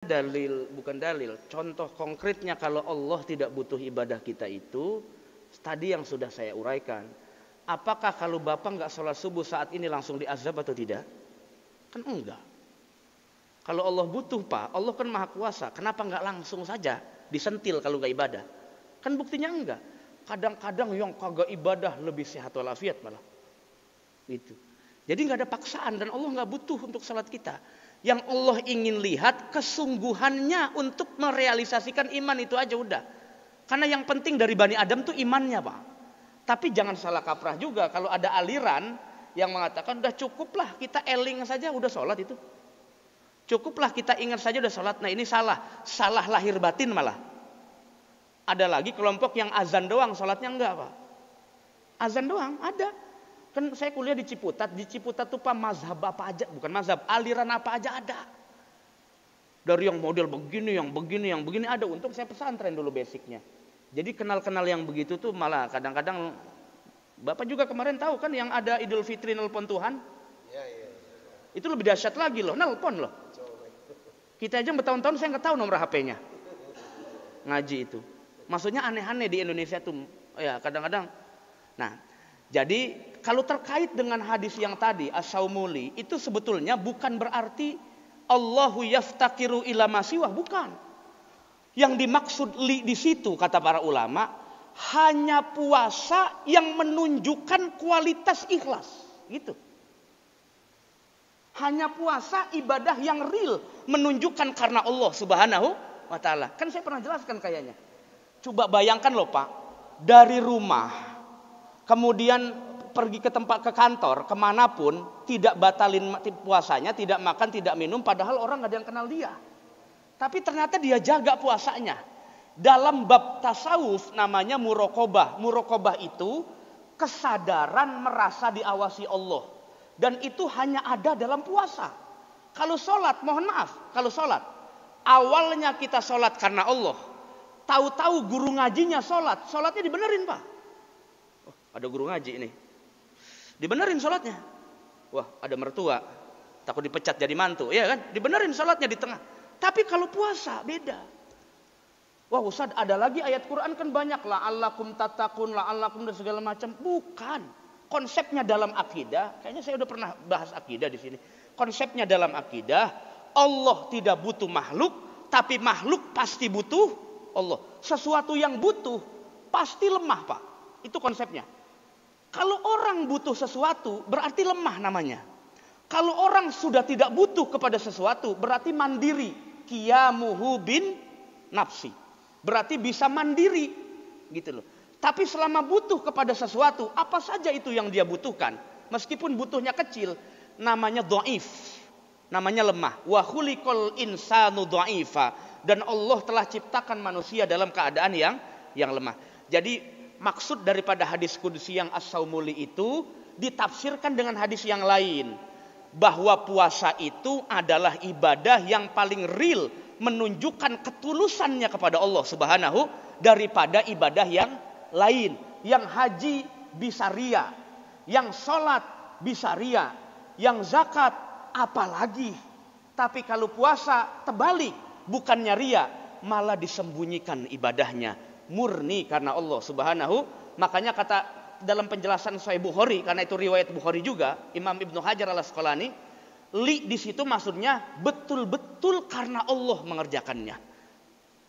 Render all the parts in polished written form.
dalil, bukan dalil, contoh konkretnya kalau Allah tidak butuh ibadah kita itu tadi yang sudah saya uraikan. Apakah kalau bapak nggak sholat subuh saat ini langsung diazab atau tidak? Kan enggak. Kalau Allah butuh pak, Allah kan maha kuasa, kenapa nggak langsung saja disentil kalau nggak ibadah? Kan buktinya enggak. Kadang-kadang yang kagak ibadah lebih sehat walafiat malah. Itu. Jadi nggak ada paksaan dan Allah nggak butuh untuk sholat kita. Yang Allah ingin lihat kesungguhannya untuk merealisasikan iman itu aja udah. Karena yang penting dari Bani Adam tuh imannya pak. Tapi jangan salah kaprah juga kalau ada aliran yang mengatakan udah cukuplah kita eling saja udah sholat itu. Cukuplah kita ingat saja udah sholat. Nah ini salah. Salah lahir batin malah. Ada lagi kelompok yang azan doang sholatnya enggak pak. Azan doang ada. Kan saya kuliah di Ciputat tuh pak mazhab apa aja, bukan mazhab, aliran apa aja ada. Dari yang model begini, yang begini ada. Untung saya pesantren dulu basicnya. Jadi kenal-kenal yang begitu tuh malah kadang-kadang, bapak juga kemarin tahu kan yang ada Idul Fitri nelpon Tuhan. Ya. Itu lebih dahsyat lagi loh, nelpon loh. Kita aja bertahun-tahun saya nggak tahu nomor HP-nya. Ngaji itu. Maksudnya aneh-aneh di Indonesia tuh, ya kadang-kadang. Nah, jadi kalau terkait dengan hadis yang tadi as-saumuli itu sebetulnya bukan berarti Allahu yaftakiru ila masiwah, bukan. Yang dimaksud di situ kata para ulama hanya puasa yang menunjukkan kualitas ikhlas, gitu. Hanya puasa ibadah yang real menunjukkan karena Allah Subhanahu wa taala. Kan saya pernah jelaskan kayaknya. Coba bayangkan loh Pak, dari rumah kemudian pergi ke tempat, ke kantor, kemanapun, tidak batalin puasanya, tidak makan, tidak minum, padahal orang gak ada yang kenal dia. Tapi ternyata dia jaga puasanya. Dalam bab tasawuf namanya muraqabah. Muraqabah itu kesadaran merasa diawasi Allah. Dan itu hanya ada dalam puasa. Kalau sholat, mohon maaf, kalau sholat, awalnya kita sholat karena Allah. Tahu-tahu guru ngajinya sholat, sholatnya dibenerin Pak. Oh, ada guru ngaji ini. Dibenerin sholatnya. Wah ada mertua. Takut dipecat jadi mantu. Iya kan? Dibenerin sholatnya di tengah. Tapi kalau puasa beda. Wah Ustaz ada lagi ayat Quran kan banyak. La'allakum tattaqun, la'allakum dan segala macam. Bukan. Konsepnya dalam akidah. Kayaknya saya udah pernah bahas akidah di sini. Konsepnya dalam akidah. Allah tidak butuh makhluk. Tapi makhluk pasti butuh Allah. Sesuatu yang butuh pasti lemah Pak. Itu konsepnya. Kalau orang butuh sesuatu berarti lemah namanya. Kalau orang sudah tidak butuh kepada sesuatu berarti mandiri. Qiyamuhu bin nafsi. Berarti bisa mandiri gitu loh. Tapi selama butuh kepada sesuatu, apa saja itu yang dia butuhkan, meskipun butuhnya kecil, namanya dhaif. Namanya lemah. Wa khuliqal insanu dhaifa. Dan Allah telah ciptakan manusia dalam keadaan yang lemah. Jadi maksud daripada hadis qudsi yang as-saumuli itu ditafsirkan dengan hadis yang lain. Bahwa puasa itu adalah ibadah yang paling real. Menunjukkan ketulusannya kepada Allah Subhanahu daripada ibadah yang lain. Yang haji bisa ria. Yang sholat bisa ria. Yang zakat apalagi. Tapi kalau puasa terbalik. Bukannya ria. Malah disembunyikan ibadahnya. Murni karena Allah Subhanahu. Makanya kata dalam penjelasan Sahih Bukhari, karena itu riwayat Bukhari juga, Imam Ibnu Hajar al-Asqalani, li di situ maksudnya betul-betul karena Allah mengerjakannya.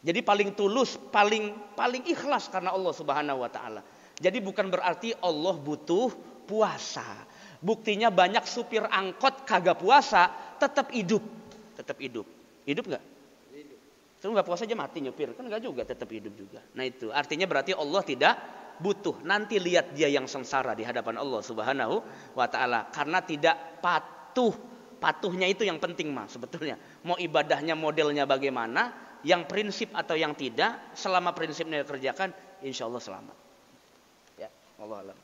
Jadi paling tulus, paling ikhlas karena Allah Subhanahu wa taala. Jadi bukan berarti Allah butuh puasa. Buktinya banyak supir angkot kagak puasa, tetap hidup. Tetap hidup. Hidup enggak? Terus nggak puasa aja mati nyupir kan nggak juga, tetap hidup juga. Nah itu artinya berarti Allah tidak butuh. Nanti lihat dia yang sengsara di hadapan Allah Subhanahu wa taala karena tidak patuh. Patuhnya itu yang penting mah sebetulnya. Mau ibadahnya modelnya bagaimana, yang prinsip atau yang tidak, selama prinsipnya dikerjakan, insya Allah selamat. Ya, Allah alam.